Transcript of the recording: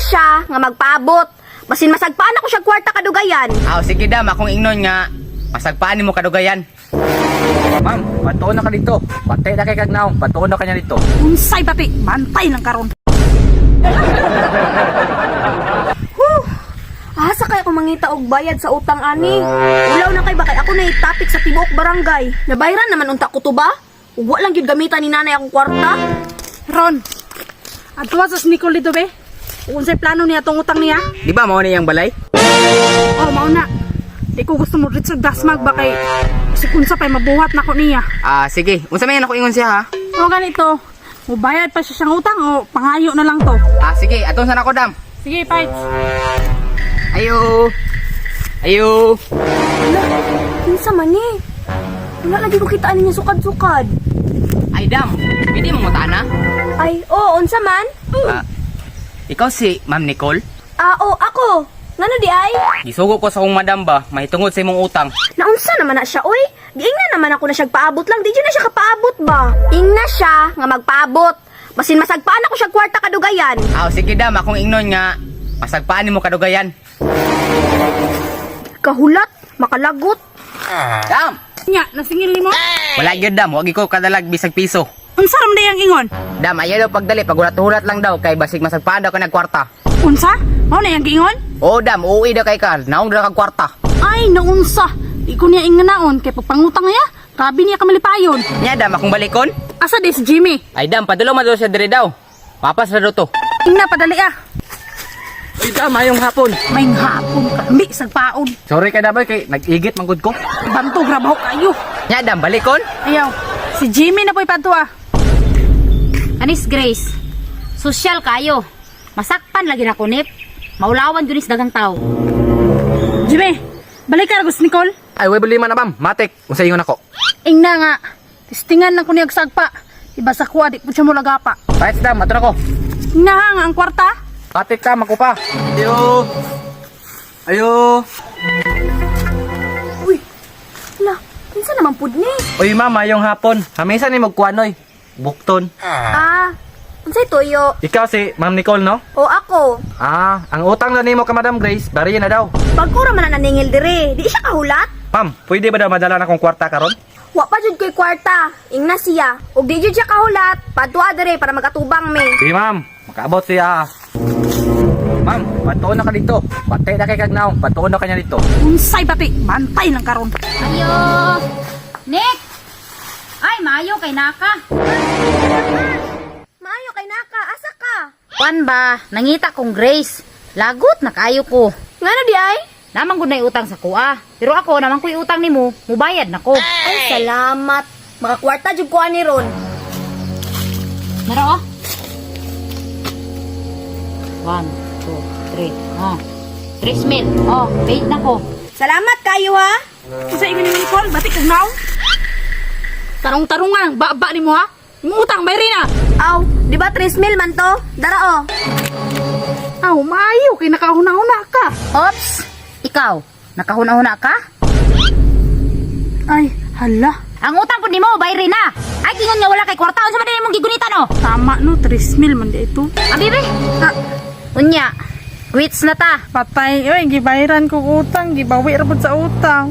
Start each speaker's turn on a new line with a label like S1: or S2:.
S1: siya nga magpaabot. Basin masagpaan ako siya kwarta kadugayan.
S2: Sige dam, akong ingnon nga. Masagpaan mo kadugayan.
S3: Ma'am, batuon na ka dito. Bantay na kay kagnaw. Batuon na kanya dito.
S4: Unsay bati, bantay lang karon.
S1: Asa kaya ko mangita og bayad sa utang ani? Ulaw na kay bakay ako na itapik sa tibuok barangay. Nabayran naman unta ko to ba? Ug wa lang gyud gamitan ni nanay akong kwarta.
S4: Ron, adto sa Nicole dito be. Unsay plano niya tong utang niya?
S2: Di ba mao na yung balay?
S4: Oh, mao na. Di ko gusto mo rit sa dasmag ba kay si unsa pay mabuhat na ko niya.
S2: Sige. Unsa may ako ingon siya ha?
S4: O ganito, mubayad pa siya siyang utang o pangayo na lang to.
S2: Sige. Aton sana ko dam.
S4: Sige, fights.
S2: Ayo. Ayo.
S1: Kinsa man ni? Wala lagi ko kitaan niya sukad-sukad.
S2: Ay dam, pwede mo mutana?
S1: Ay, unsa man?
S2: Ikaw si Ma'am Nicole?
S1: Ako. Ngano di ay?
S2: Gisugo ko sa akong madam ba, mahitungod sa imong utang.
S1: Naunsa naman na siya, oy? Giingna naman ako na siya paabot lang, di na siya kapaabot ba? Ingna siya nga magpaabot. Basin masagpaan ako siya kwarta kadugayan.
S2: Sige dam, akong ingnon nga. Masagpaan mo kadugayan.
S1: Kahulat, makalagot.
S2: Dam!
S4: Nya, nasingil nimo?
S2: Wala gyud dam, wag ko kadalag bisag piso.
S4: Unsa ram day ang ingon?
S2: Dam, ayaw daw pagdali, pagulat-hulat lang daw kay basig masagpaan daw ka nagkwarta.
S4: Unsa? Mao na yang giingon?
S2: Dam, uuwi daw kay ka, naong daw kag kwarta.
S4: Ay, naunsa. Di ko niya inganaon kay pagpangutang niya. Grabe niya kamalipayon.
S2: Nya dam, akong balikon?
S4: Asa di si Jimmy?
S2: Ay dam, padulong man daw siya diri daw. Papas na daw to.
S4: Ingna padali ah.
S3: Ay, dam, ayong hapon.
S4: May hapon kami sa paon.
S3: Sorry ka daboy kay nag-igit manggod ko.
S4: Banto grabaho kayo.
S2: Nya dam, balikon?
S4: Ayaw. Si Jimmy na po'y padto ah.
S5: Anis Grace, sosyal kayo. Masakpan lagi na kunip. Maulawan yun dagang tao.
S4: Jimmy, balik ka na gusto Nicole.
S3: Ay, way bulima na bam. Matik, unsa ingon ako.
S4: Ingna nga. Testingan lang ko niyag sagpa. Iba sa kuwa, di po siya mo lagapa.
S3: Right, dam, ato na ko.
S4: Ingna nga ang kwarta.
S3: Matik ka, makupa. Ayo. Ayo.
S1: Uy, la, kinsa naman pud ni?
S3: Uy, mama, yung hapon. Hamisa ni magkuanoy. Bukton.
S1: Unsay tuyo?
S3: Ikaw si Ma'am Nicole, no?
S1: O ako?
S3: Ang utang na nimo ka Madam Grace, bari na daw.
S1: Pagkura man na naningil dire, di siya kahulat?
S3: Ma'am, pwede ba daw madala na kong kwarta karon?
S1: Wa pa jud ko'y kwarta, ingna siya. Ug di jud siya kahulat, padtua dire para magatubang me.
S3: Sige, ma'am. Makaabot siya. Ma'am, batuon na ka dito. Bantay na kay kagnaw. Batuon na kanya dito.
S4: Unsay bati, bantay lang karon.
S5: Ayo! Nick! Ay, maayo kay naka.
S1: Maayo kay naka, asa ka?
S5: Kuan ba, nangita kong Grace. Lagot na kayo ko.
S1: Ngano di ay?
S5: Naman ko na utang sa kuha. Pero ako, naman ko utang ni mo, mubayad na ko.
S1: Ay, salamat. Makakwarta jud ko ani ron.
S5: Mara oh. 1, 2, 3. 3 Smith. Paid na ko.
S1: Salamat kayo ha.
S4: Unsa ingon ni Nicole, bati kag naw. Tarong-tarungan, baba ni mo ha. Imutang bayri na.
S1: Aw, di ba 3 mil man to? Dara o.
S4: Aw, maayo kay nakahuna-huna ka.
S5: Ops! Ikaw, nakahuna-huna ka?
S4: Ay, hala.
S5: Ang utang ko ni mo, bayri na. Ay, kingon nga wala kay kwarta. Unsa man din mong gigunitan no?
S4: Tama no, 3,000 man di ito.
S5: Abibe? Unya, quits na ta.
S4: Patay, oy, gibayaran ko utang, gibawi ra pud sa utang.